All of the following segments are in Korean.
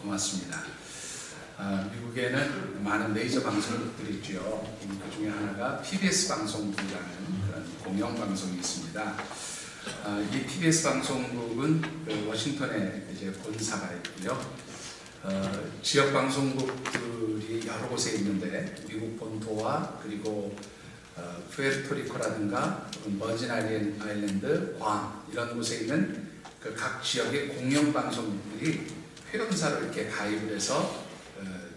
고맙습니다. 미국에는 많은 메이저 방송국들이 있죠. 그 중에 하나가 PBS 방송국이라는 그런 공영 방송이 있습니다. 이 PBS 방송국은 워싱턴에 이제 본사가 있고요. 지역 방송국들이 여러 곳에 있는데 미국 본토와 그리고 푸에르토리코라든가 머진 아일랜드, 괌 이런 곳에 있는 그 각 지역의 공영 방송국들이 회원사로 이렇게 가입을 해서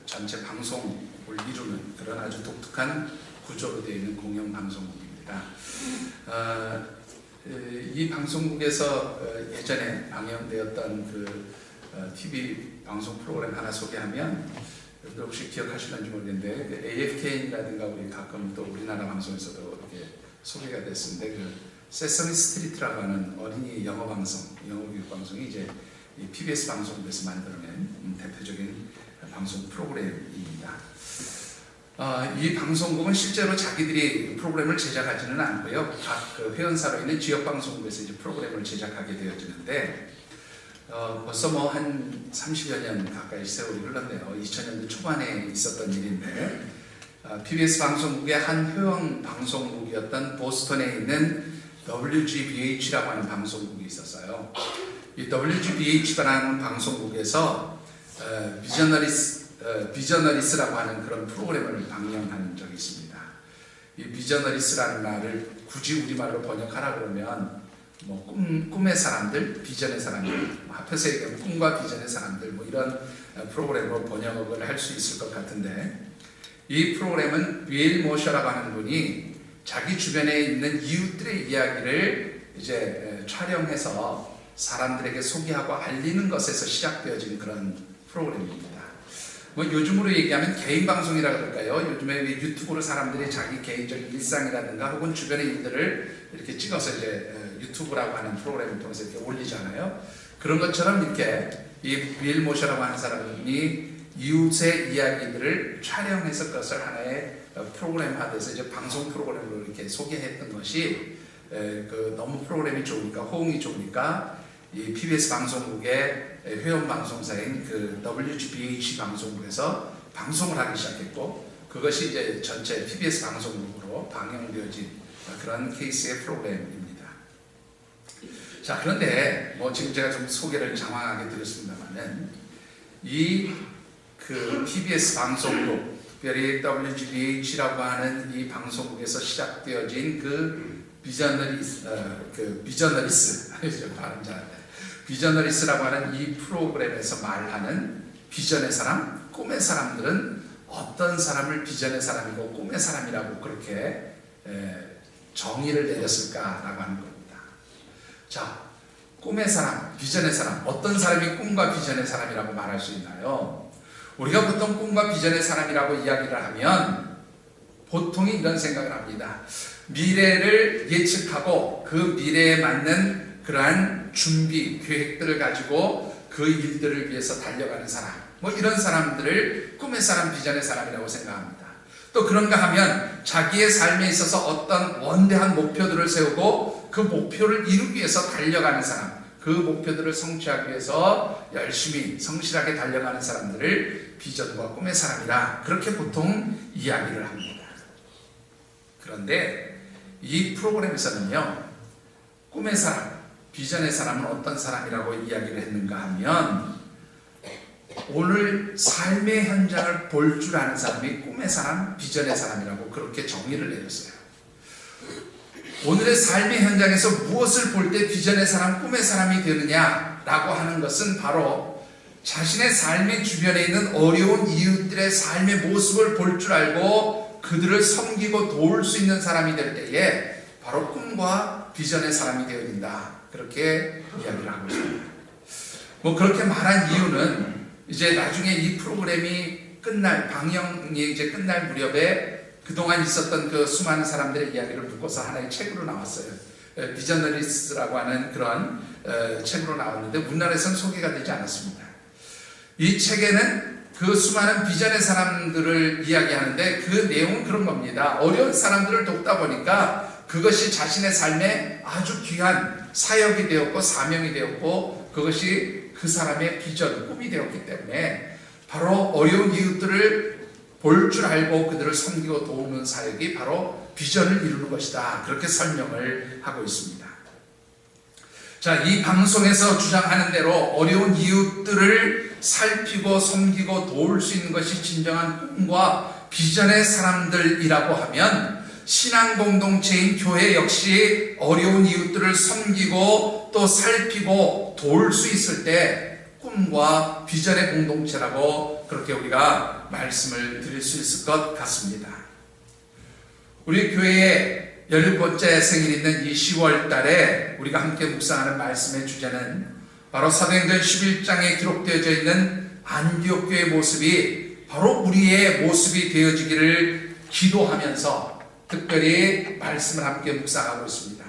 전체 방송을 이루는 그런 아주 독특한 구조로 되어 있는 공영 방송국입니다. 이 방송국에서 예전에 방영되었던 그 TV 방송 프로그램 하나 소개하면 여러분들 혹시 기억하시는지 모르겠는데 그 AFK라든가 우리 가끔 또 우리나라 방송에서도 이렇게 소개가 됐었는데 그 세서미 스트리트라고 하는 어린이 영어 방송, 영어 교육 방송이 이제 이 PBS 방송국에서 만들어낸 대표적인 방송 프로그램입니다. 이 방송국은 실제로 자기들이 프로그램을 제작하지는 않고요. 각 그 회원사로 있는 지역 방송국에서 이제 프로그램을 제작하게 되어지는데 벌써 뭐 한 30여 년 가까이 세월이 흘렀네요. 2000년대 초반에 있었던 일인데 PBS 방송국의 한 회원 방송국이었던 보스턴에 있는 WGBH라고 하는 방송국이 있었어요. 이 WGBH라는 방송국에서 비저너리스라고 하는 그런 프로그램을 방영한 적이 있습니다. 이 비저너리스라는 말을 굳이 우리말로 번역하라 그러면 뭐 꿈의 사람들, 비전의 사람들, 합해서 얘기하면 꿈과 비전의 사람들 뭐 이런 프로그램으로 번역을 할 수 있을 것 같은데 이 프로그램은 빌 모셔라고 하는 분이 자기 주변에 있는 이웃들의 이야기를 이제 촬영해서 사람들에게 소개하고 알리는 것에서 시작되어진 그런 프로그램입니다. 뭐 요즘으로 얘기하면 개인 방송이라 그럴까요? 요즘에 유튜브로 사람들이 자기 개인적인 일상이라든가 혹은 주변의 일들을 이렇게 찍어서 이제 유튜브라고 하는 프로그램을 통해서 이렇게 올리잖아요. 그런 것처럼 이렇게 이 빌 모셔라고 하는 사람이 이웃의 이야기들을 촬영해서 그것을 하나의 프로그램화돼서 이제 방송 프로그램으로 이렇게 소개했던 것이 너무 프로그램이 좋으니까 호응이 좋으니까 이 PBS 방송국의 회원 방송사인 그 WGBH 방송국에서 방송을 하기 시작했고 그것이 이제 전체 PBS 방송국으로 방영되어진 그런 케이스의 프로그램입니다. 자, 그런데 뭐 지금 제가 좀 소개를 장황하게 드렸습니다만은 이 그 PBS 방송국, 특별히 WGBH라고 하는 이 방송국에서 시작되어진 그 비저너리스라고 하는 이 프로그램에서 말하는 비전의 사람, 꿈의 사람들은 어떤 사람을 비전의 사람이고 꿈의 사람이라고 그렇게 정의를 내렸을까라고 하는 겁니다. 자, 꿈의 사람, 비전의 사람, 어떤 사람이 꿈과 비전의 사람이라고 말할 수 있나요? 우리가 보통 꿈과 비전의 사람이라고 이야기를 하면 보통이 이런 생각을 합니다. 미래를 예측하고 그 미래에 맞는 그러한 준비, 계획들을 가지고 그 일들을 위해서 달려가는 사람, 뭐 이런 사람들을 꿈의 사람, 비전의 사람이라고 생각합니다. 또 그런가 하면 자기의 삶에 있어서 어떤 원대한 목표들을 세우고 그 목표를 이루기 위해서 달려가는 사람, 그 목표들을 성취하기 위해서 열심히 성실하게 달려가는 사람들을 비전과 꿈의 사람이라 그렇게 보통 이야기를 합니다. 그런데 이 프로그램에서는요, 꿈의 사람, 비전의 사람은 어떤 사람이라고 이야기를 했는가 하면 오늘 삶의 현장을 볼 줄 아는 사람이 꿈의 사람, 비전의 사람이라고 그렇게 정의를 내렸어요. 오늘의 삶의 현장에서 무엇을 볼 때 비전의 사람, 꿈의 사람이 되느냐라고 하는 것은 바로 자신의 삶의 주변에 있는 어려운 이웃들의 삶의 모습을 볼 줄 알고 그들을 섬기고 도울 수 있는 사람이 될 때에 바로 꿈과 비전의 사람이 되어진다. 그렇게 이야기를 하고 있습니다. 뭐 그렇게 말한 이유는 이제 나중에 이 프로그램이 방영이 이제 끝날 무렵에 그동안 있었던 그 수많은 사람들의 이야기를 묶어서 하나의 책으로 나왔어요. 비저너리스라고 하는 그런 책으로 나왔는데 우리나라에서는 소개가 되지 않았습니다. 이 책에는 그 수많은 비전의 사람들을 이야기하는데 그 내용은 그런 겁니다. 어려운 사람들을 돕다 보니까 그것이 자신의 삶에 아주 귀한 사역이 되었고 사명이 되었고 그것이 그 사람의 비전, 꿈이 되었기 때문에 바로 어려운 이웃들을 볼 줄 알고 그들을 섬기고 도우는 사역이 바로 비전을 이루는 것이다. 그렇게 설명을 하고 있습니다. 자, 이 방송에서 주장하는 대로 어려운 이웃들을 살피고 섬기고 도울 수 있는 것이 진정한 꿈과 비전의 사람들이라고 하면 신앙 공동체인 교회 역시 어려운 이웃들을 섬기고 또 살피고 도울 수 있을 때 꿈과 비전의 공동체라고 그렇게 우리가 말씀을 드릴 수 있을 것 같습니다. 우리 교회에 17번째 생일 있는 이 10월 달에 우리가 함께 묵상하는 말씀의 주제는 바로 사도행전 11장에 기록되어져 있는 안디옥 교회의 모습이 바로 우리의 모습이 되어지기를 기도하면서 특별히 말씀을 함께 묵상하고 있습니다.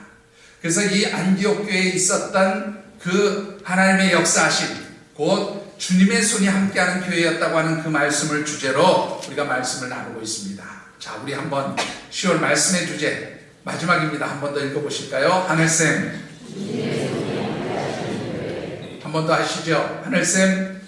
그래서 이 안디옥 교회에 있었던 그 하나님의 역사하심, 곧 주님의 손이 함께하는 교회였다고 하는 그 말씀을 주제로 우리가 말씀을 나누고 있습니다. 자, 우리 한번 10월 말씀의 주제 마지막입니다. 한 번 더 읽어보실까요? 하늘쌤 한 번 더 하시죠. 하늘쌤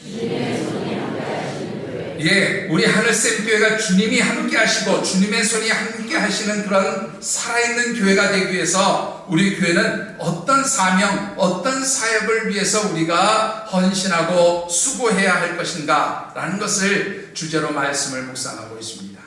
예, 우리 하늘쌤 교회가 주님이 함께 하시고 주님의 손이 함께 하시는 그런 살아있는 교회가 되기 위해서 우리 교회는 어떤 사명, 어떤 사역을 위해서 우리가 헌신하고 수고해야 할 것인가 라는 것을 주제로 말씀을 묵상하고 있습니다.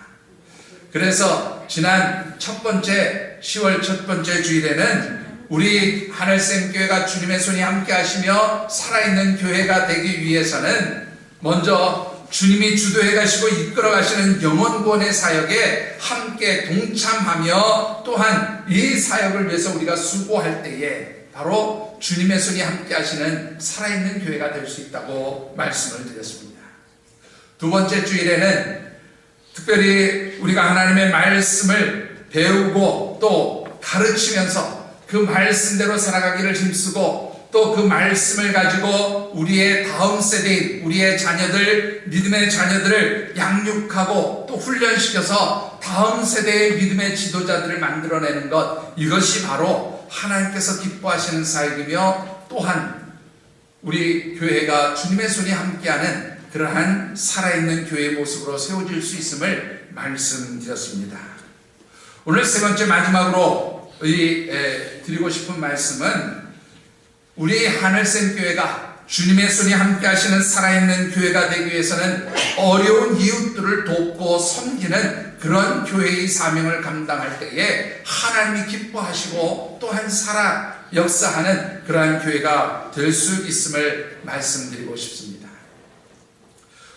그래서 지난 첫 번째 10월 첫 번째 주일에는 우리 하늘쌤 교회가 주님의 손이 함께 하시며 살아있는 교회가 되기 위해서는 먼저 주님이 주도해 가시고 이끌어 가시는 영혼구원의 사역에 함께 동참하며 또한 이 사역을 위해서 우리가 수고할 때에 바로 주님의 손이 함께 하시는 살아있는 교회가 될 수 있다고 말씀을 드렸습니다. 두 번째 주일에는 특별히 우리가 하나님의 말씀을 배우고 또 가르치면서 그 말씀대로 살아가기를 힘쓰고 또 그 말씀을 가지고 우리의 다음 세대인 우리의 자녀들, 믿음의 자녀들을 양육하고 또 훈련시켜서 다음 세대의 믿음의 지도자들을 만들어내는 것, 이것이 바로 하나님께서 기뻐하시는 사역이며 또한 우리 교회가 주님의 손이 함께하는 그러한 살아있는 교회의 모습으로 세워질 수 있음을 말씀드렸습니다. 오늘 세 번째 마지막으로 드리고 싶은 말씀은 우리 하늘샘 교회가 주님의 손이 함께 하시는 살아있는 교회가 되기 위해서는 어려운 이웃들을 돕고 섬기는 그런 교회의 사명을 감당할 때에 하나님이 기뻐하시고 또한 살아 역사하는 그러한 교회가 될 수 있음을 말씀드리고 싶습니다.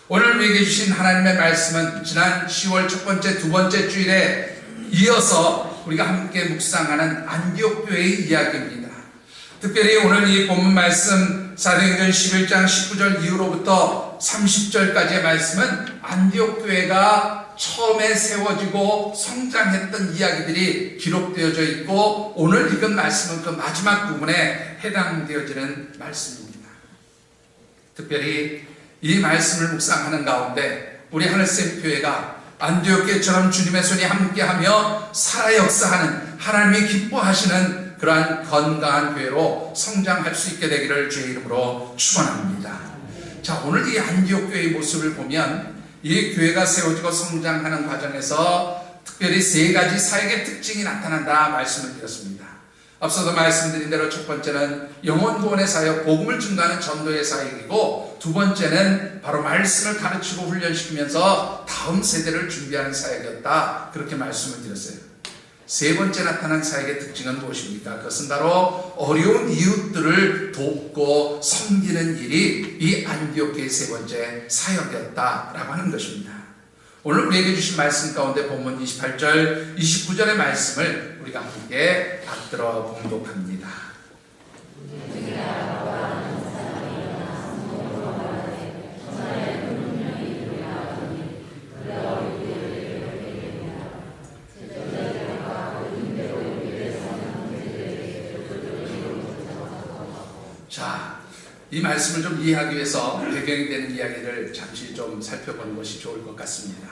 오늘 우리에게 주신 하나님의 말씀은 지난 10월 첫 번째, 두 번째 주일에 이어서 우리가 함께 묵상하는 안디옥 교회의 이야기입니다. 특별히 오늘 이 본문 말씀 사도행전 11장 19절 이후로부터 30절까지의 말씀은 안디옥 교회가 처음에 세워지고 성장했던 이야기들이 기록되어져 있고 오늘 읽은 말씀은 그 마지막 부분에 해당되어지는 말씀입니다. 특별히 이 말씀을 묵상하는 가운데 우리 하늘샘 교회가 안디옥 교회처럼 주님의 손이 함께하며 살아 역사하는 하나님이 기뻐하시는 그러한 건강한 교회로 성장할 수 있게 되기를 주의 이름으로 축원합니다. 자, 오늘 이 안디옥 교회의 모습을 보면 이 교회가 세워지고 성장하는 과정에서 특별히 세 가지 사역의 특징이 나타난다 말씀을 드렸습니다. 앞서도 말씀드린 대로 첫 번째는 영혼 구원의 사역, 복음을 증거하는 전도의 사역이고 두 번째는 바로 말씀을 가르치고 훈련시키면서 다음 세대를 준비하는 사역이었다. 그렇게 말씀을 드렸어요. 세 번째 나타난 사역의 특징은 무엇입니까? 그것은 바로 어려운 이웃들을 돕고 섬기는 일이 이 안디옥 교회의 세 번째 사역이었다라고 하는 것입니다. 오늘 우리에게 주신 말씀 가운데 본문 28절, 29절의 말씀을 우리가 함께 받들어 봉독합니다. 자, 이 말씀을 좀 이해하기 위해서 배경이 되는 이야기를 잠시 좀 살펴보는 것이 좋을 것 같습니다.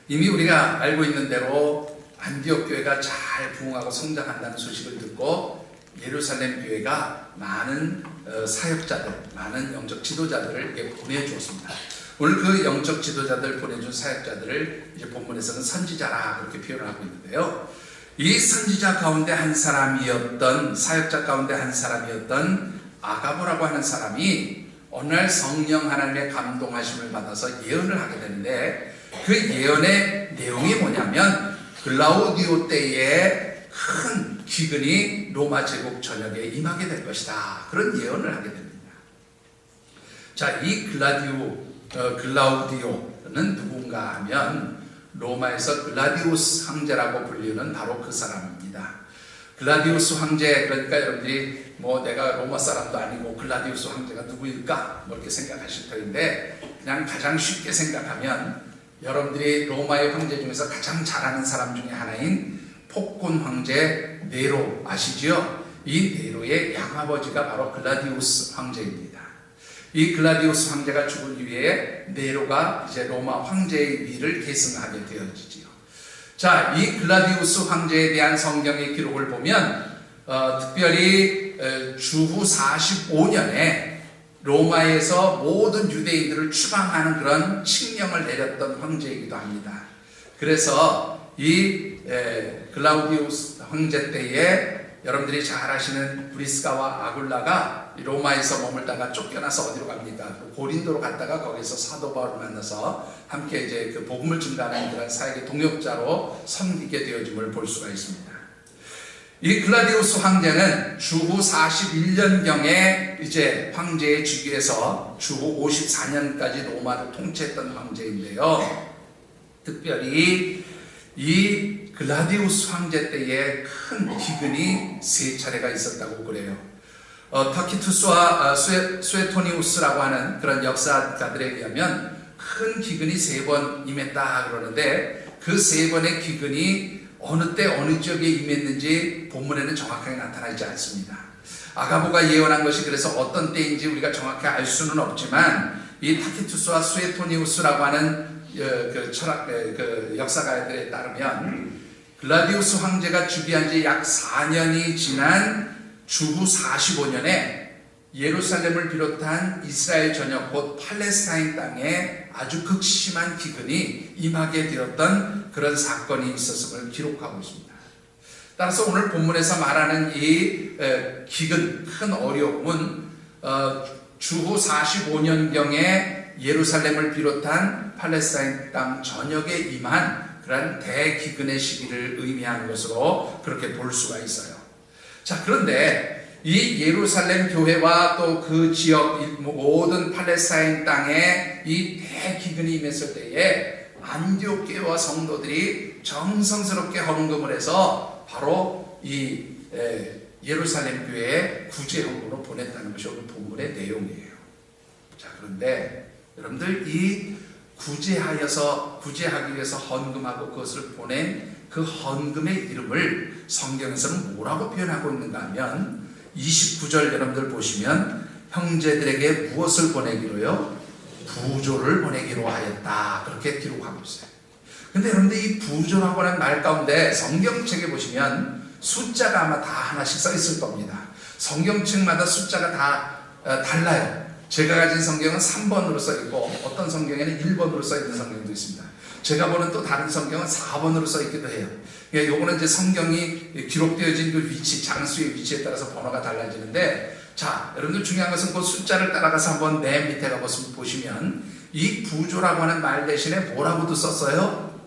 이미 우리가 알고 있는 대로 안디옥 교회가 잘 부흥하고 성장한다는 소식을 듣고 예루살렘 교회가 많은 사역자들, 많은 영적 지도자들을 보내주었습니다. 오늘 그 영적 지도자들 보내준 사역자들을 이제 본문에서는 선지자라 그렇게 표현을 하고 있는데요. 이 선지자 가운데 한 사람이었던, 사역자 가운데 한 사람이었던 아가보라고 하는 사람이 어느 날 성령 하나님의 감동하심을 받아서 예언을 하게 되는데, 그 예언의 내용이 뭐냐면 글라우디오 때에 큰 기근이 로마 제국 전역에 임하게 될 것이다, 그런 예언을 하게 됩니다. 자, 이 글라우디오는 누군가 하면 로마에서 글라디우스 황제라고 불리는 바로 그 사람입니다. 글라디우스 황제, 그러니까 여러분들이 뭐 내가 로마 사람도 아니고 글라디우스 황제가 누구일까 뭐 이렇게 생각하실 터인데, 그냥 가장 쉽게 생각하면 여러분들이 로마의 황제 중에서 가장 잘하는 사람 중에 하나인 폭군 황제 네로 아시죠? 이 네로의 양아버지가 바로 글라디우스 황제입니다. 이 글라디우스 황제가 죽은 이후에 네로가 이제 로마 황제의 위를 계승하게 되어지지요. 자, 이 글라디우스 황제에 대한 성경의 기록을 보면 특별히 주후 45년에 로마에서 모든 유대인들을 추방하는 그런 칙령을 내렸던 황제이기도 합니다. 그래서 이 글라우디우스 황제 때에 여러분들이 잘 아시는 브리스가와 아굴라가 로마에서 머물다가 쫓겨나서 어디로 갑니까? 고린도로 갔다가 거기서 사도 바울을 만나서 함께 이제 그 복음을 증가하는 그런 사역의 동역자로 섬기게 되어짐을 볼 수가 있습니다. 이 글라디우스 황제는 주후 41년경에 이제 황제의 즉위에서 주후 54년까지 로마를 통치했던 황제인데요. 특별히 이 글라디우스 황제 때에 큰 기근이 3차례가 있었다고 그래요. 터키투스와 스웨토니우스라고 하는 그런 역사가들에 의하면 큰 기근이 3번 임했다 그러는데, 그 3번의 기근이 어느 때 어느 지역에 임했는지 본문에는 정확하게 나타나지 않습니다. 아가보가 예언한 것이 그래서 어떤 때인지 우리가 정확히 알 수는 없지만, 이 타키투스와 스웨토니우스라고 하는 그 역사가들에 따르면 글라디우스 황제가 즉위한 지 약 4년이 지난 주후 45년에 예루살렘을 비롯한 이스라엘 전역 곧 팔레스타인 땅에 아주 극심한 기근이 임하게 되었던 그런 사건이 있었음을 기록하고 있습니다. 따라서 오늘 본문에서 말하는 이 기근, 큰 어려움은 주후 45년경에 예루살렘을 비롯한 팔레스타인 땅 전역에 임한 그런 대기근의 시기를 의미하는 것으로 그렇게 볼 수가 있어요. 자, 그런데 이 예루살렘 교회와 또 그 지역 모든 팔레스타인 땅에 이 대기근이 임했을 때에 안디옥 교회와 성도들이 정성스럽게 헌금을 해서 바로 이 예루살렘 교회에 구제 헌금으로 보냈다는 것이 오늘 본문의 내용이에요. 자, 그런데 여러분들 이 구제하기 위해서 헌금하고 그것을 보낸 그 헌금의 이름을 성경에서는 뭐라고 표현하고 있는가 하면 29절 여러분들 보시면 형제들에게 무엇을 보내기로요? 부조를 보내기로 하였다, 그렇게 기록하고 있어요. 근데 여러분들 이 부조라고 하는 말 가운데 성경책에 보시면 숫자가 아마 다 하나씩 써 있을 겁니다. 성경책마다 숫자가 다 달라요. 제가 가진 성경은 3번으로 써 있고 어떤 성경에는 1번으로 써 있는 성경도 있습니다. 제가 보는 또 다른 성경은 4번으로 써 있기도 해요. 요거는 이제 성경이 기록되어진 그 위치, 장수의 위치에 따라서 번호가 달라지는데, 자, 여러분들 중요한 것은 그 숫자를 따라가서 한번 맨 밑에 가서 보시면 이 부조라고 하는 말 대신에 뭐라고도 썼어요?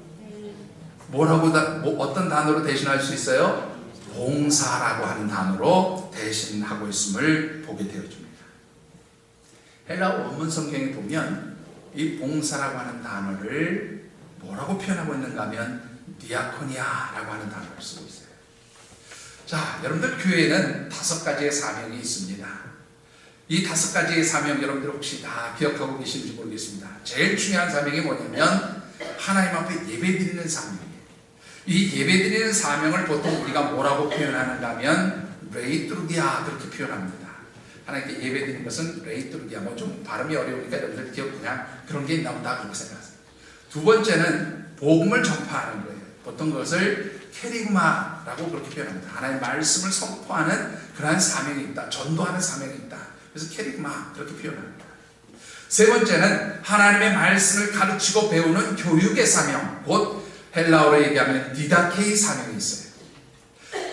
어떤 단어로 대신할 수 있어요? 봉사라고 하는 단어로 대신하고 있음을 보게 되어집니다. 헬라어 원문 성경에 보면 이 봉사라고 하는 단어를 뭐라고 표현하고 있는가 하면 디아코니아라고 하는 단어를 쓰고 있어요. 자, 여러분들 교회에는 5가지의 사명이 있습니다. 이 5가지의 사명 여러분들 혹시 다 기억하고 계신지 모르겠습니다. 제일 중요한 사명이 뭐냐면 하나님 앞에 예배드리는 사명이에요. 이 예배드리는 사명을 보통 우리가 뭐라고 표현하는가 하면 레이트루기아 그렇게 표현합니다. 하나님께 예배드리는 것은 레이트루기아, 뭐 좀 발음이 어려우니까 여러분들 그냥 그런 게 있나 보다 그렇게 생각하세요. 두 번째는 복음을 전파하는 거예요. 보통 그것을 캐리그마라고 그렇게 표현합니다. 하나님의 말씀을 선포하는 그러한 사명이 있다. 전도하는 사명이 있다. 그래서 캐리그마 그렇게 표현합니다. 세 번째는 하나님의 말씀을 가르치고 배우는 교육의 사명, 곧 헬라어로 얘기하면 디다케이 사명이 있어요.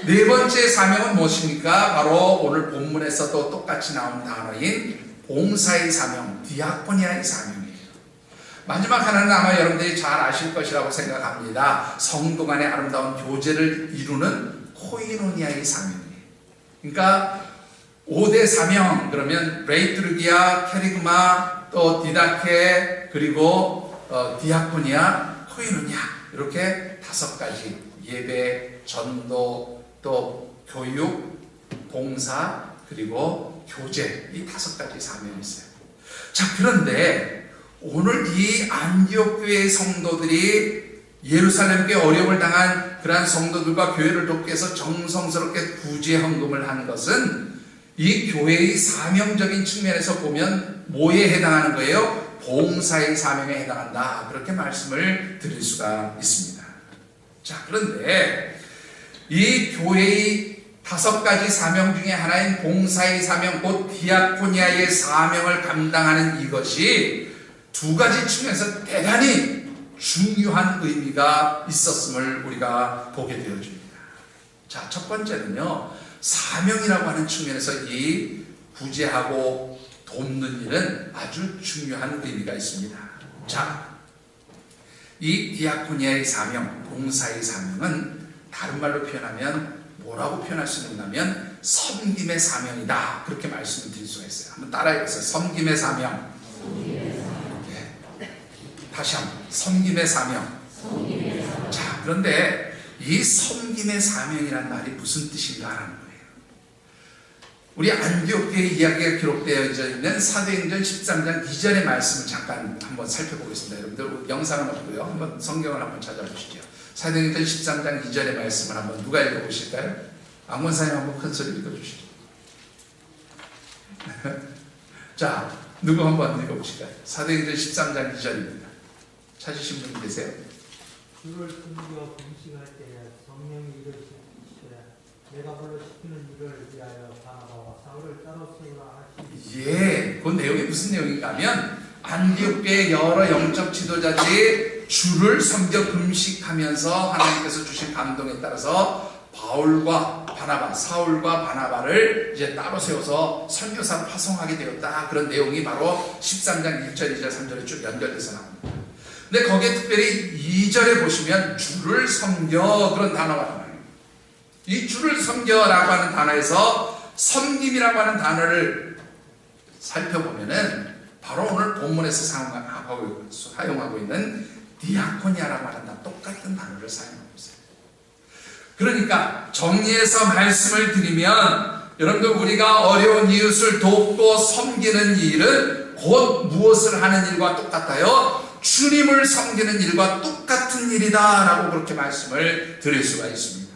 네 번째 사명은 무엇입니까? 바로 오늘 본문에서도 똑같이 나온 단어인 봉사의 사명, 디아코니아의 사명이에요. 마지막 하나는 아마 여러분들이 잘 아실 것이라고 생각합니다. 성도 간의 아름다운 교제를 이루는 코이노니아의 사명이에요. 그러니까 5대 사명, 그러면 레이투르기아, 캐리그마, 또 디다케, 그리고 디아코니아, 코이노니아, 이렇게 5가지 예배, 전도, 또 교육, 봉사, 그리고 교제, 이 5가지 사명이 있어요. 자, 그런데 오늘 이 안디옥 교회의 성도들이 예루살렘 교회 어려움을 당한 그러한 성도들과 교회를 돕기 위해서 정성스럽게 구제 헌금을 한 것은 이 교회의 사명적인 측면에서 보면 뭐에 해당하는 거예요? 봉사의 사명에 해당한다. 그렇게 말씀을 드릴 수가 있습니다. 자, 그런데 이 교회의 5가지 사명 중에 하나인 봉사의 사명, 곧 디아코니아의 사명을 감당하는 이것이 2가지 측면에서 대단히 중요한 의미가 있었음을 우리가 보게 되어집니다. 자, 첫 번째는요, 사명이라고 하는 측면에서 이 구제하고 돕는 일은 아주 중요한 의미가 있습니다. 자, 이 디아코니아의 사명, 봉사의 사명은 다른 말로 표현하면 뭐라고 표현할 수 있냐면 섬김의 사명이다. 그렇게 말씀을 드릴 수가 있어요. 한번 따라해보세요. 섬김의 사명. 다시 한번 섬김의 사명. 자, 그런데 이 섬김의 사명이라는 말이 무슨 뜻인가라는 거예요. 우리 안디옥 교회 이야기가 기록되어 있는 사도행전 13장 2절의 말씀을 잠깐 한번 살펴보겠습니다. 여러분들 영상은 없고요. 한번 성경을 한번 찾아보시죠. 사도행전 13장 2절의 말씀을 한번 누가 읽어보실까요? 안권사님 한번 큰 소리 읽어주시죠. 자, 누구 한번 읽어보실까요? 사도행전 13장 2절입니다. 찾으신 분 계세요? 주를 숨겨 금식할 때에 성령이 이르시되 내가 불러 시키는 일을 위하여 바나바와 사울을 따로 세우라 하시니. 예, 그 내용이 무슨 내용인가 하면 안디옥 교회 여러 영적 지도자들이 주를 섬겨 금식하면서 하나님께서 주신 감동에 따라서 바울과 바나바, 사울과 바나바를 이제 따로 세워서 선교사로 파송하게 되었다. 그런 내용이 바로 13장 1절, 2절, 3절에 쭉 연결돼서 나옵니다. 근데 거기에 특별히 2절에 보시면 주를 섬겨 그런 단어가 나와요. 이 주를 섬겨라고 하는 단어에서 섬김이라고 하는 단어를 살펴보면은 바로 오늘 본문에서 사용하고 있는 디아코니아라고 하는 똑같은 단어를 사용하고 있어요. 그러니까 정리해서 말씀을 드리면 여러분들 우리가 어려운 이웃을 돕고 섬기는 일은 곧 무엇을 하는 일과 똑같아요? 주님을 섬기는 일과 똑같은 일이다 라고 그렇게 말씀을 드릴 수가 있습니다.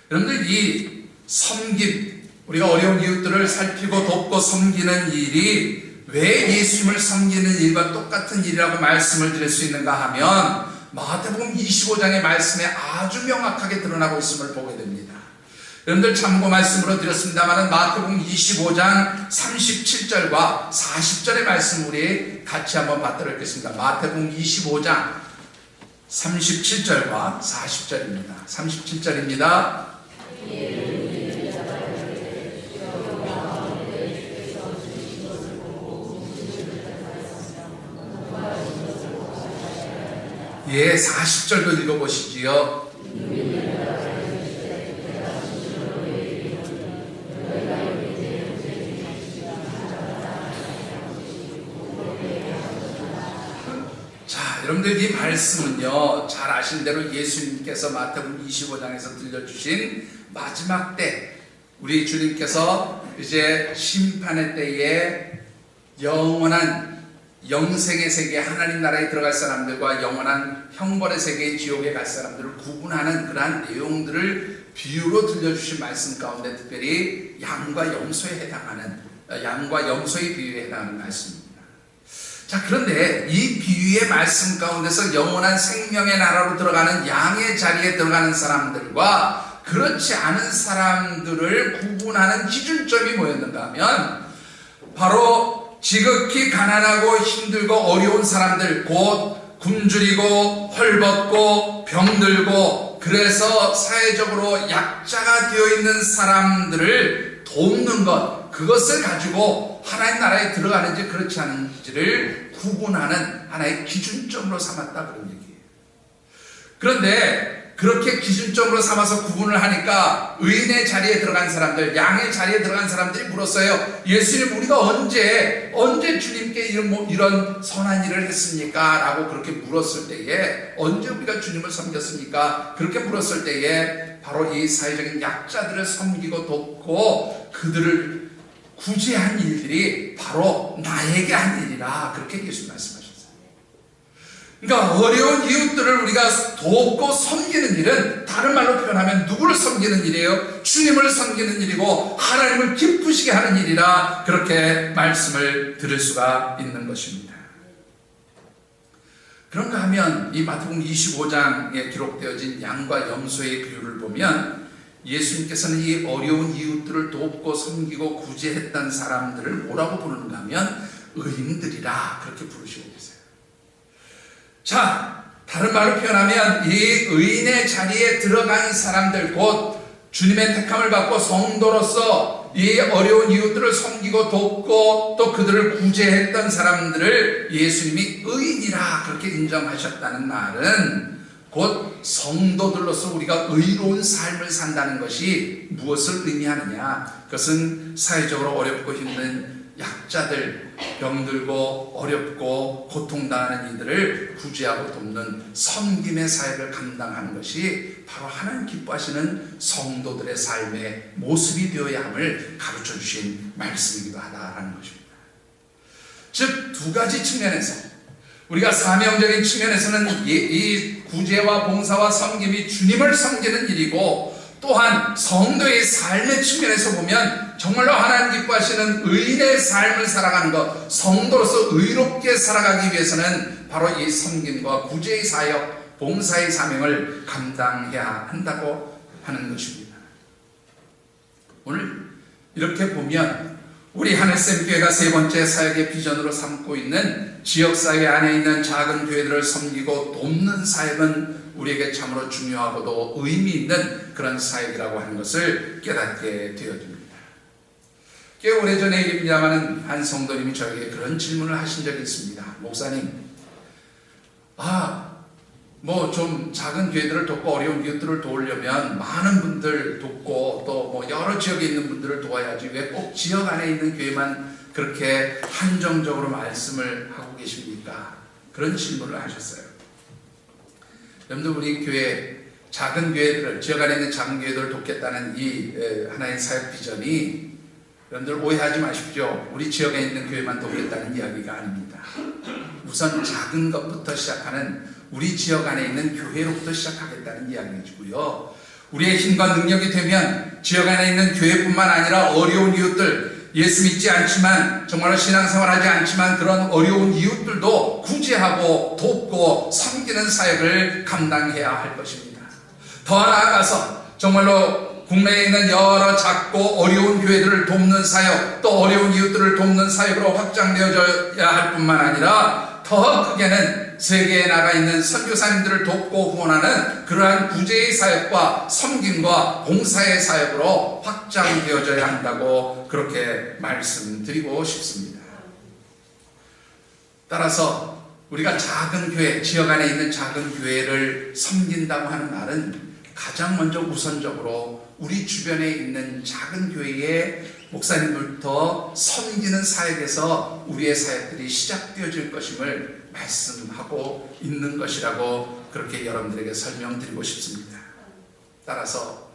여러분들 이 섬김, 우리가 어려운 이웃들을 살피고 돕고 섬기는 일이 왜 예수님을 섬기는 일과 똑같은 일이라고 말씀을 드릴 수 있는가 하면 마태복음 25장의 말씀에 아주 명확하게 드러나고 있음을 보게 됩니다. 여러분들 참고 말씀으로 드렸습니다만 마태복음 25장 37절과 40절의 말씀 우리 같이 한번 받도록 하겠습니다. 마태복음 25장 37절과 40절입니다. 37절입니다. 예, 40절도 읽어보시지요. 자, 여러분들 이 말씀은요, 잘 아시는 대로 예수님께서 마태복음 25장에서 들려주신 마지막 때, 우리 주님께서 이제 심판의 때에 영원한 영생의 세계, 하나님 나라에 들어갈 사람들과 영원한 형벌의 세계, 지옥에 갈 사람들을 구분하는 그러한 내용들을 비유로 들려주신 말씀 가운데 특별히 양과 염소에 해당하는, 양과 염소의 비유에 해당하는 말씀입니다. 자, 그런데 이 비유의 말씀 가운데서 영원한 생명의 나라로 들어가는 양의 자리에 들어가는 사람들과 그렇지 않은 사람들을 구분하는 기준점이 뭐였는가 하면 바로 지극히 가난하고 힘들고 어려운 사람들, 곧 굶주리고 헐벗고 병들고 그래서 사회적으로 약자가 되어 있는 사람들을 돕는 것, 그것을 가지고 하나님 나라에 들어가는지 그렇지 않은지를 구분하는 하나의 기준점으로 삼았다, 그런 얘기예요. 그런데 그렇게 기준점으로 삼아서 구분을 하니까 의인의 자리에 들어간 사람들, 양의 자리에 들어간 사람들이 물었어요. 예수님, 우리가 언제 주님께 이런 선한 일을 했습니까? 라고 그렇게 물었을 때에, 언제 우리가 주님을 섬겼습니까? 그렇게 물었을 때에 바로 이 사회적인 약자들을 섬기고 돕고 그들을 구제한 일들이 바로 나에게 한 일이라, 그렇게 예수님 말씀하셨어요. 그러니까 어려운 이웃들을 우리가 돕고 섬기는 일은 다른 말로 표현하면 누구를 섬기는 일이에요? 주님을 섬기는 일이고 하나님을 기쁘시게 하는 일이라, 그렇게 말씀을 들을 수가 있는 것입니다. 그런가 하면 이 마태복음 25장에 기록되어진 양과 염소의 비유를 보면 예수님께서는 이 어려운 이웃들을 돕고 섬기고 구제했던 사람들을 뭐라고 부르는가 하면 의인들이라, 그렇게 부르시고 계세요. 자, 다른 말로 표현하면 이 의인의 자리에 들어간 사람들, 곧 주님의 택함을 받고 성도로서 이 어려운 이웃들을 섬기고 돕고 또 그들을 구제했던 사람들을 예수님이 의인이라 그렇게 인정하셨다는 말은 곧 성도들로서 우리가 의로운 삶을 산다는 것이 무엇을 의미하느냐, 그것은 사회적으로 어렵고 힘든 약자들, 병들고 어렵고 고통당하는 이들을 구제하고 돕는 섬김의 사역을 감당하는 것이 바로 하나님 기뻐하시는 성도들의 삶의 모습이 되어야 함을 가르쳐 주신 말씀이기도 하다라는 것입니다. 즉, 두 가지 측면에서 우리가 사명적인 측면에서는 이 구제와 봉사와 섬김이 주님을 섬기는 일이고, 또한 성도의 삶의 측면에서 보면 정말로 하나님 기뻐하시는 의인의 삶을 살아가는 것, 성도로서 의롭게 살아가기 위해서는 바로 이 섬김과 구제의 사역, 봉사의 사명을 감당해야 한다고 하는 것입니다. 오늘 이렇게 보면 우리 하늘샘교회가 세 번째 사역의 비전으로 삼고 있는 지역사회 안에 있는 작은 교회들을 섬기고 돕는 사역은 우리에게 참으로 중요하고도 의미 있는 그런 사역이라고 하는 것을 깨닫게 되어집니다. 꽤 오래전의 일입니다만 한 성도님이 저에게 그런 질문을 하신 적이 있습니다. 목사님, 좀 작은 교회들을 돕고 어려운 이웃들을 도우려면 많은 분들 돕고 또 여러 지역에 있는 분들을 도와야지 왜 꼭 지역 안에 있는 교회만 그렇게 한정적으로 말씀을 하고 계십니까? 그런 질문을 하셨어요. 여러분들, 우리 교회 작은 교회들을, 지역 안에 있는 작은 교회들을 돕겠다는 이 하나의 사역 비전이, 여러분들 오해하지 마십시오. 우리 지역에 있는 교회만 돕겠다는 이야기가 아닙니다. 우선 작은 것부터 시작하는 우리 지역 안에 있는 교회로부터 시작하겠다는 이야기이고요. 우리의 힘과 능력이 되면 지역 안에 있는 교회뿐만 아니라 어려운 이웃들, 예수 믿지 않지만 정말로 신앙생활하지 않지만 그런 어려운 이웃들도 구제하고 돕고 섬기는 사역을 감당해야 할 것입니다. 더 나아가서 정말로 국내에 있는 여러 작고 어려운 교회들을 돕는 사역, 또 어려운 이웃들을 돕는 사역으로 확장되어져야 할 뿐만 아니라 더 크게는 세계에 나가 있는 선교사님들을 돕고 후원하는 그러한 구제의 사역과 섬김과 봉사의 사역으로 확장되어져야 한다고 그렇게 말씀드리고 싶습니다. 따라서 우리가 작은 교회, 지역 안에 있는 작은 교회를 섬긴다고 하는 말은 가장 먼저 우선적으로 우리 주변에 있는 작은 교회의 목사님들부터 섬기는 사역에서 우리의 사역들이 시작되어질 것임을 말씀하고 있는 것이라고 그렇게 여러분들에게 설명드리고 싶습니다. 따라서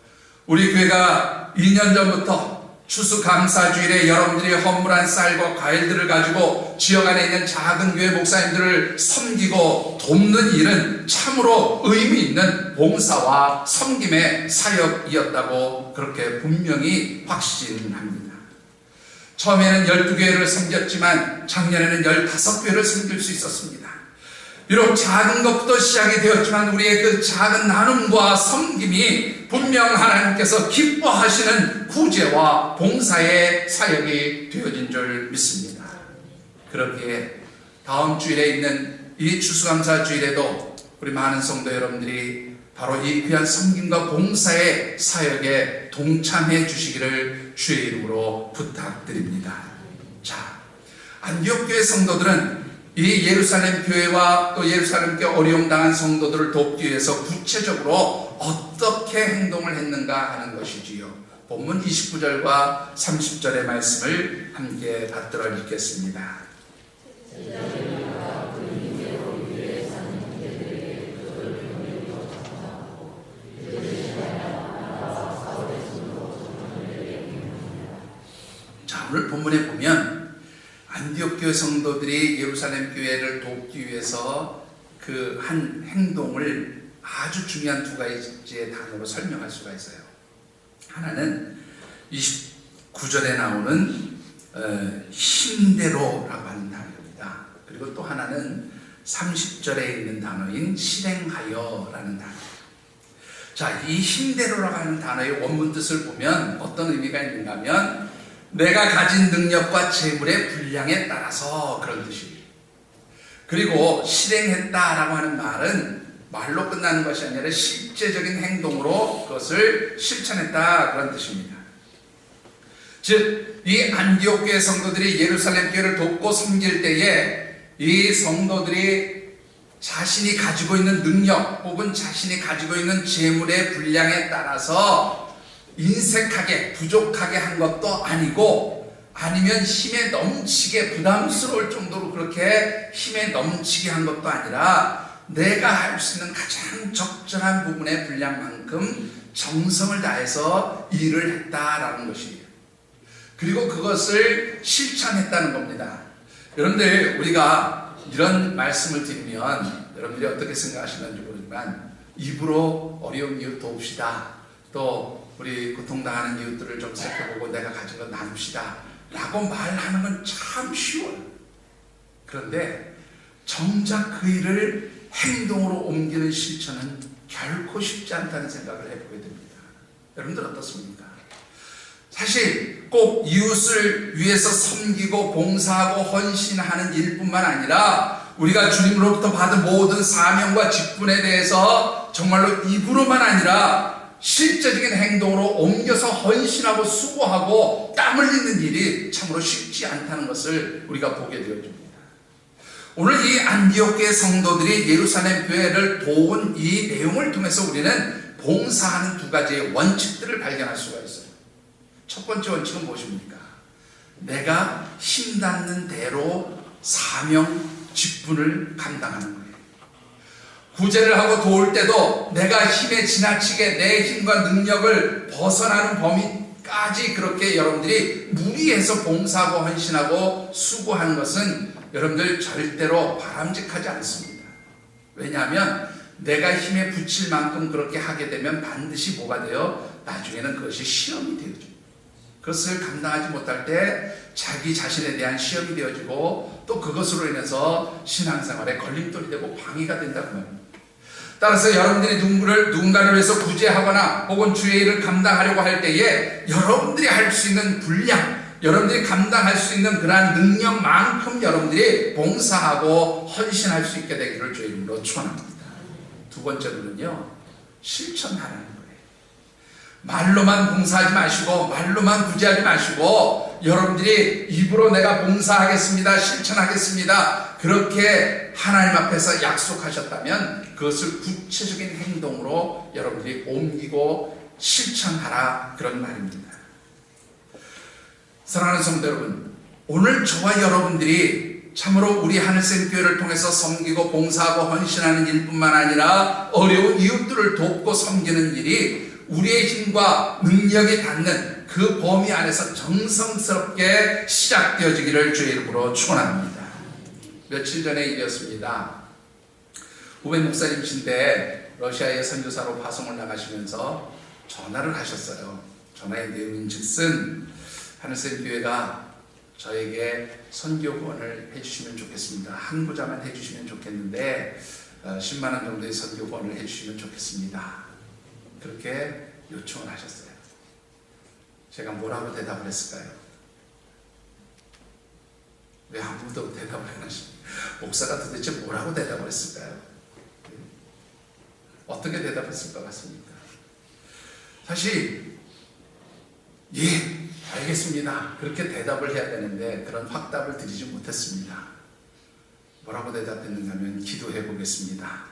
우리 교회가 2년 전부터 추수감사주일에 여러분들이 헌물한 쌀과 과일들을 가지고 지역 안에 있는 작은 교회 목사님들을 섬기고 돕는 일은 참으로 의미 있는 봉사와 섬김의 사역이었다고 그렇게 분명히 확신합니다. 처음에는 12교회를 섬겼지만 작년에는 15교회를 섬길 수 있었습니다. 비록 작은 것부터 시작이 되었지만 우리의 그 작은 나눔과 섬김이 분명 하나님께서 기뻐하시는 구제와 봉사의 사역이 되어진 줄 믿습니다. 그렇게 다음 주일에 있는 이 추수감사 주일에도 우리 많은 성도 여러분들이 바로 이 귀한 섬김과 봉사의 사역에 동참해 주시기를 주의 이름으로 부탁드립니다. 자, 안디옥 교회 성도들은 이 예루살렘 교회와 또 예루살렘 교회 어려움당한 성도들을 돕기 위해서 구체적으로 어떻게 행동을 했는가 하는 것이지요. 본문 29절과 30절의 말씀을 함께 받들어 읽겠습니다. 자, 오늘 본문에 보면 안디옥 교회 성도들이 예루살렘 교회를 돕기 위해서 그 한 행동을 아주 중요한 두 가지의 단어로 설명할 수가 있어요. 하나는 29절에 나오는 힘대로라고 하는 단어입니다. 그리고 또 하나는 30절에 있는 단어인 실행하여라는 단어. 자, 이 힘대로라고 하는 단어의 원문 뜻을 보면 어떤 의미가 있는가 하면 내가 가진 능력과 재물의 분량에 따라서 그런 뜻이에요. 그리고 실행했다라고 하는 말은 말로 끝나는 것이 아니라 실제적인 행동으로 그것을 실천했다 그런 뜻입니다. 즉, 이 안디옥 교회 성도들이 예루살렘 교회를 돕고 섬길 때에 이 성도들이 자신이 가지고 있는 능력 혹은 자신이 가지고 있는 재물의 분량에 따라서 인색하게 부족하게 한 것도 아니고 아니면 힘에 넘치게 부담스러울 정도로 그렇게 힘에 넘치게 한 것도 아니라 내가 할 수 있는 가장 적절한 부분의 분량만큼 정성을 다해서 일을 했다라는 것이에요. 그리고 그것을 실천했다는 겁니다. 여러분들, 우리가 이런 말씀을 드리면 여러분들이 어떻게 생각하시는지 모르지만 입으로 어려운 이웃 돕시다, 또 우리 고통당하는 이웃들을 좀 살펴보고 내가 가진 거 나눕시다 라고 말하는 건 참 쉬워요. 그런데 정작 그 일을 행동으로 옮기는 실천은 결코 쉽지 않다는 생각을 해보게 됩니다. 여러분들 어떻습니까? 사실 꼭 이웃을 위해서 섬기고 봉사하고 헌신하는 일뿐만 아니라 우리가 주님으로부터 받은 모든 사명과 직분에 대해서 정말로 입으로만 아니라 실제적인 행동으로 옮겨서 헌신하고 수고하고 땀 흘리는 일이 참으로 쉽지 않다는 것을 우리가 보게 되어집니다. 오늘 이 안디옥 교회 성도들이 예루살렘 교회를 도운 이 내용을 통해서 우리는 봉사하는 두 가지의 원칙들을 발견할 수가 있어요. 첫 번째 원칙은 무엇입니까? 내가 힘닿는 대로 사명, 직분을 감당하는 거예요. 구제를 하고 도울 때도 내가 힘에 지나치게 내 힘과 능력을 벗어나는 범위까지 그렇게 여러분들이 무리해서 봉사하고 헌신하고 수고하는 것은 여러분들 절대로 바람직하지 않습니다. 왜냐하면 내가 힘에 붙일 만큼 그렇게 하게 되면 반드시 뭐가 돼요? 나중에는 그것이 시험이 되어집니다. 그것을 감당하지 못할 때 자기 자신에 대한 시험이 되어지고 또 그것으로 인해서 신앙생활에 걸림돌이 되고 방해가 된다고 합니다. 따라서 여러분들이 누군가를 위해서 구제하거나 혹은 주의 일을 감당하려고 할 때에 여러분들이 할 수 있는 분량, 여러분들이 감당할 수 있는 그러한 능력만큼 여러분들이 봉사하고 헌신할 수 있게 되기를 주의 이름으로 축원합니다. 두 번째로는요, 실천하라는 거예요. 말로만 봉사하지 마시고 말로만 구제하지 마시고 여러분들이 입으로 내가 봉사하겠습니다, 실천하겠습니다 그렇게 하나님 앞에서 약속하셨다면 그것을 구체적인 행동으로 여러분들이 옮기고 실천하라 그런 말입니다. 사랑하는 성도 여러분, 오늘 저와 여러분들이 참으로 우리 하늘샘 교회를 통해서 섬기고 봉사하고 헌신하는 일뿐만 아니라 어려운 이웃들을 돕고 섬기는 일이 우리의 힘과 능력이 닿는 그 범위 안에서 정성스럽게 시작되어지기를 주의 이름으로 축원합니다. 며칠 전의 일이었습니다. 후배 목사님이신데 러시아에 선교사로 파송을 나가시면서 전화를 하셨어요. 전화의 내용인 즉슨 하늘샘 교회가 저에게 선교 후원을 해주시면 좋겠습니다. 한 부자만 해주시면 좋겠는데 10만 원 정도의 선교 후원을 해주시면 좋겠습니다. 그렇게 요청을 하셨어요. 제가 뭐라고 대답을 했을까요? 왜 아무도 대답을 안 하십니까? 목사가 도대체 뭐라고 대답을 했을까요? 어떻게 대답했을 것 같습니까? 사실 예, 알겠습니다. 그렇게 대답을 해야 되는데 그런 확답을 드리지 못했습니다. 뭐라고 대답했는가 하면 기도해 보겠습니다.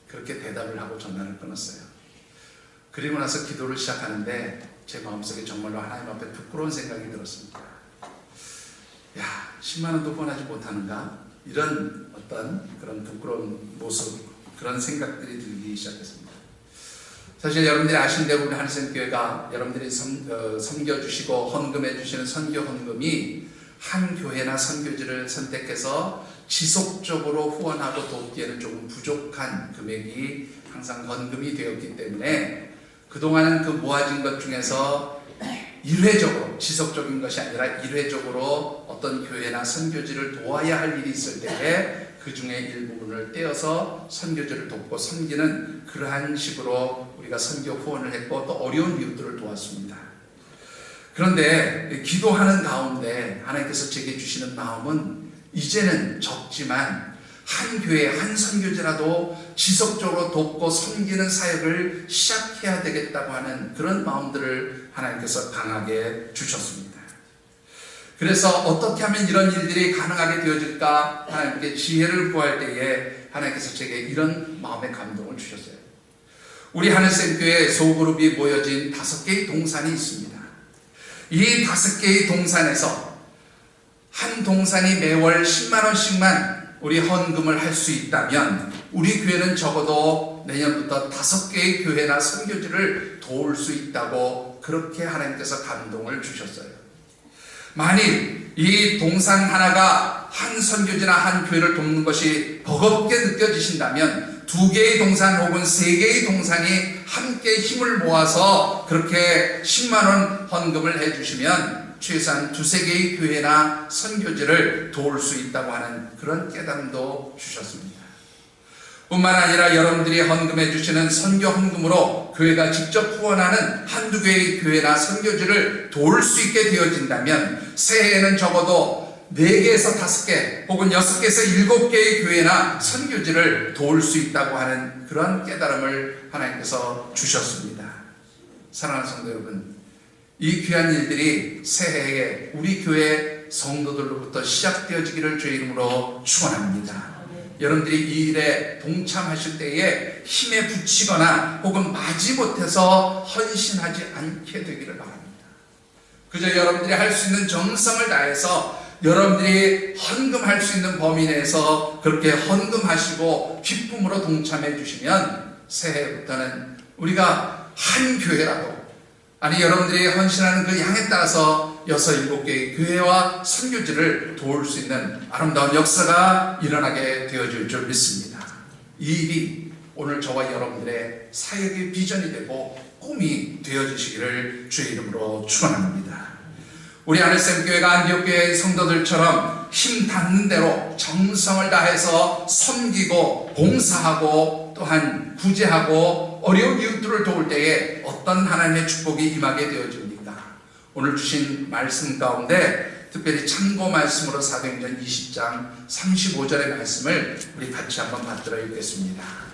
그렇게 대답을 하고 전화를 끊었어요. 그리고 나서 기도를 시작하는데 제 마음속에 정말로 하나님 앞에 부끄러운 생각이 들었습니다. 야, 10만 원도 후원하지 못하는가? 이런 어떤 그런 부끄러운 모습, 그런 생각들이 들기 시작했습니다. 사실 여러분들이 아시는 대로 우리 하늘샘교회가 여러분들이 섬겨주시고 헌금해주시는 선교 헌금이 한 교회나 선교지를 선택해서 지속적으로 후원하고 돕기에는 조금 부족한 금액이 항상 헌금이 되었기 때문에 그동안은 그 모아진 것 중에서 일회적으로, 지속적인 것이 아니라 일회적으로 어떤 교회나 선교지를 도와야 할 일이 있을 때에 그 중에 일부분을 떼어서 선교지를 돕고 섬기는 그러한 식으로 우리가 선교 후원을 했고 또 어려운 이웃들을 도왔습니다. 그런데 기도하는 가운데 하나님께서 제게 주시는 마음은 이제는 적지만 한 교회, 한 선교지라도 지속적으로 돕고 섬기는 사역을 시작해야 되겠다고 하는 그런 마음들을 하나님께서 강하게 주셨습니다. 그래서 어떻게 하면 이런 일들이 가능하게 되어질까 하나님께 지혜를 구할 때에 하나님께서 제게 이런 마음의 감동을 주셨어요. 우리 하늘샘교회 소그룹이 모여진 5개의 동산이 있습니다. 이 5개의 동산에서 한 동산이 매월 10만 원씩만 우리 헌금을 할 수 있다면 우리 교회는 적어도 내년부터 5개의 교회나 선교지를 도울 수 있다고 그렇게 하나님께서 감동을 주셨어요. 만일 이 동산 하나가 한 선교지나 한 교회를 돕는 것이 버겁게 느껴지신다면 2개의 동산 혹은 3개의 동산이 함께 힘을 모아서 그렇게 10만 원 헌금을 해주시면 최소한 2-3개의 교회나 선교지를 도울 수 있다고 하는 그런 깨달음도 주셨습니다. 뿐만 아니라 여러분들이 헌금해 주시는 선교 헌금으로 교회가 직접 후원하는 1-2개의 교회나 선교지를 도울 수 있게 되어진다면 새해에는 적어도 4개에서 5개 혹은 6개에서 7개의 교회나 선교지를 도울 수 있다고 하는 그런 깨달음을 하나님께서 주셨습니다. 사랑하는 성도 여러분, 이 귀한 일들이 새해에 우리 교회 성도들로부터 시작되어지기를 주의 이름으로 축원합니다. 여러분들이 이 일에 동참하실 때에 힘에 부치거나 혹은 마지못해서 헌신하지 않게 되기를 바랍니다. 그저 여러분들이 할 수 있는 정성을 다해서 여러분들이 헌금할 수 있는 범위 내에서 그렇게 헌금하시고 기쁨으로 동참해 주시면 새해부터는 우리가 한 교회라도 아니 여러분들이 헌신하는 그 양에 따라서 6-7개의 교회와 선교지를 도울 수 있는 아름다운 역사가 일어나게 되어질 줄 믿습니다. 이 일이 오늘 저와 여러분들의 사역의 비전이 되고 꿈이 되어주시기를 주의 이름으로 축원합니다. 우리 하늘샘교회가 안디옥교회의 성도들처럼 힘 닿는 대로 정성을 다해서 섬기고 봉사하고 또한 구제하고 어려운 이웃들을 도울 때에 어떤 하나님의 축복이 임하게 되어집니까? 오늘 주신 말씀 가운데 특별히 참고 말씀으로 사도행전 20장 35절의 말씀을 우리 같이 한번 받들어 읽겠습니다.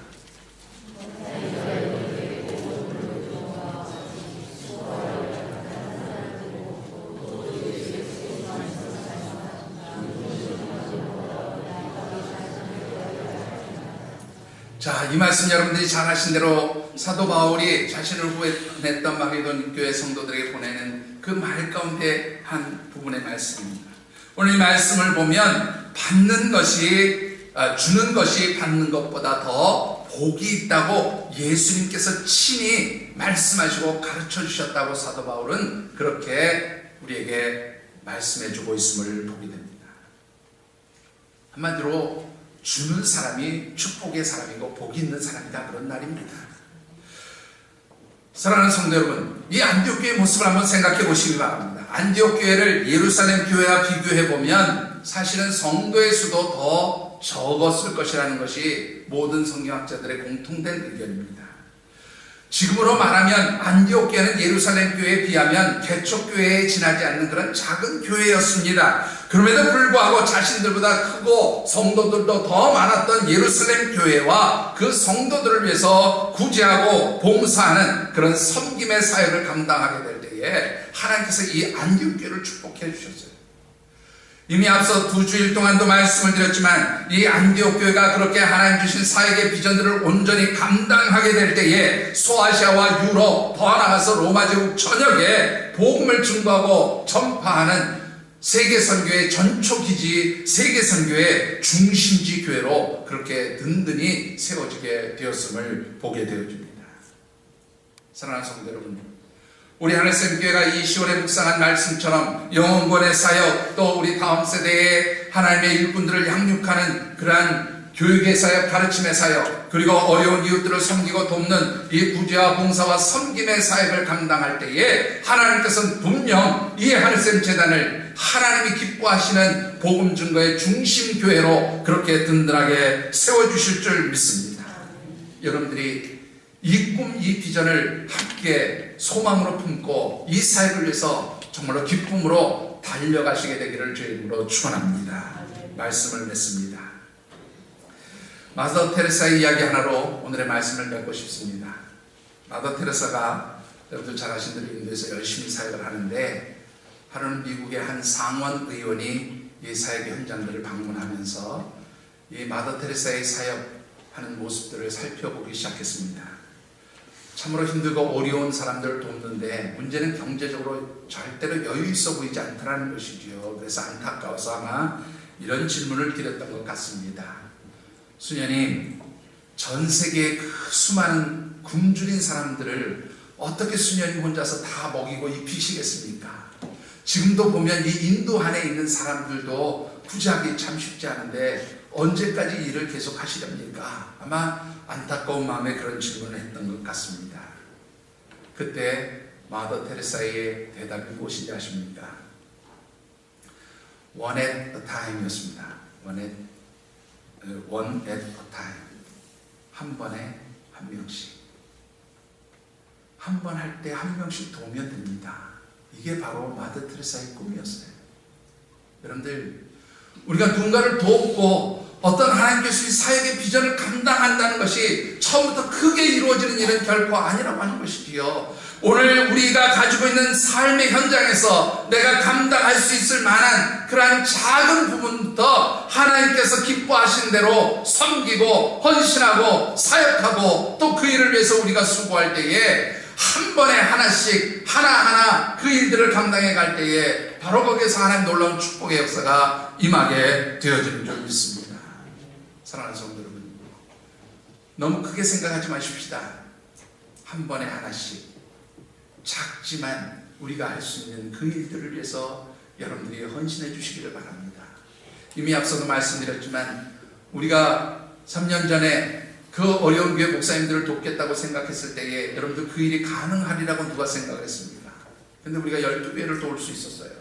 자, 이 말씀 여러분들이 잘 아신 대로 사도 바울이 자신을 구원했던 마게도니 교회 성도들에게 보내는 그 말 가운데 한 부분의 말씀입니다. 오늘 이 말씀을 보면 받는 것이 주는 것이 받는 것보다 더 복이 있다고 예수님께서 친히 말씀하시고 가르쳐 주셨다고 사도 바울은 그렇게 우리에게 말씀해 주고 있음을 보게 됩니다. 한마디로 주는 사람이 축복의 사람이고 복이 있는 사람이다, 그런 날입니다. 사랑하는 성도 여러분, 이 안디옥교의 모습을 한번 생각해 보시기 바랍니다. 안디옥 교회를 예루살렘 교회와 비교해 보면 사실은 성도의 수도 더 적었을 것이라는 것이 모든 성경학자들의 공통된 의견입니다. 지금으로 말하면 안디옥 교회는 예루살렘 교회에 비하면 개척 교회에 지나지 않는 그런 작은 교회였습니다. 그럼에도 불구하고 자신들보다 크고 성도들도 더 많았던 예루살렘 교회와 그 성도들을 위해서 구제하고 봉사하는 그런 섬김의 사역을 감당하게 될 때에 하나님께서 이 안디옥 교회를 축복해 주셨어요. 이미 앞서 2주일 동안도 말씀을 드렸지만 이 안디옥 교회가 그렇게 하나님 주신 사역의 비전들을 온전히 감당하게 될 때에 소아시아와 유럽, 더 나아가서 로마 제국 전역에 복음을 증거하고 전파하는 세계선교의 전초기지, 세계선교의 중심지 교회로 그렇게 든든히 세워지게 되었음을 보게 되어집니다. 사랑하는 성도 여러분, 우리 하늘샘 교회가 이 10월에 묵상한 말씀처럼 영혼권의 사역, 또 우리 다음 세대의 하나님의 일꾼들을 양육하는 그러한 교육의 사역, 가르침의 사역, 그리고 어려운 이웃들을 섬기고 돕는 이 구제와 봉사와 섬김의 사역을 감당할 때에 하나님께서는 분명 이 하늘샘 재단을 하나님이 기뻐하시는 복음 증거의 중심 교회로 그렇게 든든하게 세워주실 줄 믿습니다. 여러분들이 이 꿈, 이 비전을 함께 소망으로 품고 이 사역을 위해서 정말로 기쁨으로 달려가시게 되기를 주의 이름으로 축원합니다. 말씀을 맺습니다. 마더 테레사의 이야기 하나로 오늘의 말씀을 맺고 싶습니다. 마더 테레사가 여러분들 잘 아시는 대로 인도에서 열심히 사역을 하는데 하루는 미국의 한 상원 의원이 이 사역의 현장들을 방문하면서 이 마더 테레사의 사역하는 모습들을 살펴보기 시작했습니다. 참으로 힘들고 어려운 사람들을 돕는데 문제는 경제적으로 절대로 여유 있어 보이지 않다는 것이지요. 그래서 안타까워서 아마 이런 질문을 드렸던 것 같습니다. 수녀님, 전 세계의 그 수많은 굶주린 사람들을 어떻게 수녀님 혼자서 다 먹이고 입히시겠습니까? 지금도 보면 이 인도 안에 있는 사람들도 구제하기 참 쉽지 않은데 언제까지 일을 계속 하시렵니까? 아마 안타까운 마음에 그런 질문을 했던 것 같습니다. 그때 마더 테레사의 대답이 무엇인지 아십니까? One at a time 였습니다. One at a time. 한 번에 한 명씩. 한 번 할 때 한 명씩 도우면 됩니다. 이게 바로 마더 테레사의 꿈이었어요. 여러분들, 우리가 누군가를 돕고 어떤 하나님께 주신 사역의 비전을 감당한다는 것이 처음부터 크게 이루어지는 일은 결코 아니라고 하는 것이지요. 오늘 우리가 가지고 있는 삶의 현장에서 내가 감당할 수 있을 만한 그러한 작은 부분부터 하나님께서 기뻐하신 대로 섬기고 헌신하고 사역하고 또 그 일을 위해서 우리가 수고할 때에 한 번에 하나씩 하나하나 그 일들을 감당해 갈 때에 바로 거기에서 하나님 놀라운 축복의 역사가 임하게 되어지는 줄 믿습니다. 사랑하는 성도 여러분, 너무 크게 생각하지 마십시다. 한 번에 하나씩 작지만 우리가 할 수 있는 그 일들을 위해서 여러분들이 헌신해 주시기를 바랍니다. 이미 앞서도 말씀드렸지만 우리가 3년 전에 그 어려운 교회 목사님들을 돕겠다고 생각했을 때에 여러분들 그 일이 가능하리라고 누가 생각했습니까? 근데 우리가 12교회를 도울 수 있었어요.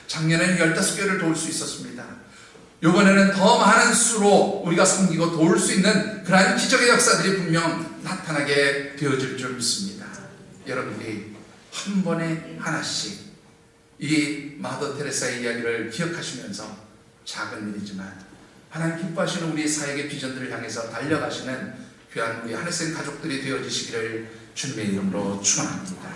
작년에는 15교회를 도울 수 있었습니다. 이번에는 더 많은 수로 우리가 섬기고 도울 수 있는 그러한 기적의 역사들이 분명 나타나게 되어질 줄 믿습니다. 여러분들이 한 번에 하나씩 이 마더 테레사의 이야기를 기억하시면서 작은 일이지만 하나님 기뻐하시는 우리 사역의 비전들을 향해서 달려가시는 귀한 우리 하늘생 가족들이 되어지시기를 주님의 이름으로 축원합니다.